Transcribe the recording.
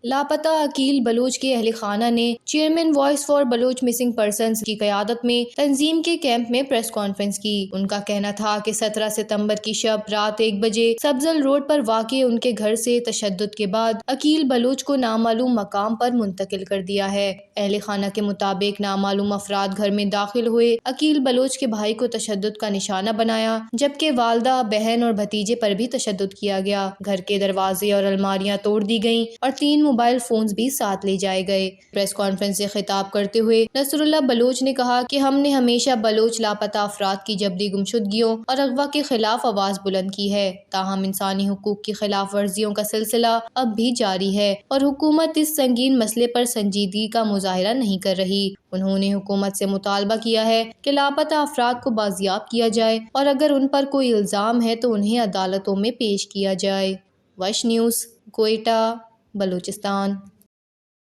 لاپتہ عقیل بلوچ کے اہل خانہ نے chairman voice for Baloch missing persons کی قیادت میں تنظیم کے کیمپ میں پریس کانفرنس کی۔ ان کا کہنا تھا کہ 17 ستمبر کی شب رات 1 بجے سبزل روڈ پر واقع ان کے گھر سے تشدد کے بعد عقیل بلوچ کو نامعلوم مقام پر منتقل کر دیا ہے۔ اہل خانہ کے مطابق نامعلوم افراد گھر میں داخل ہوئے، عقیل بلوچ کے بھائی کو تشدد کا نشانہ بنایا، جبکہ والدہ، بہن اور بھتیجے پر بھی تشدد کیا گیا۔ گھر کے دروازے اور الماریاں توڑ دی گئیں اور 3 موبائل فونز بھی ساتھ لے جائے گئے۔ پریس کانفرنس سے خطاب کرتے ہوئے نصر اللہ بلوچ نے کہا کہ ہم نے ہمیشہ بلوچ لاپتہ افراد کی جبری گمشدگیوں اور اغوا کے خلاف آواز بلند کی ہے، تاہم انسانی حقوق کی خلاف ورزیوں کا سلسلہ اب بھی جاری ہے اور حکومت اس سنگین مسئلے پر سنجیدگی کا مظاہرہ نہیں کر رہی۔ انہوں نے حکومت سے مطالبہ کیا ہے کہ لاپتہ افراد کو بازیاب کیا جائے اور اگر ان پر کوئی الزام ہے تو انہیں عدالتوں میں پیش کیا جائے۔ وش نیوز، کوئٹہ، بلوچستان۔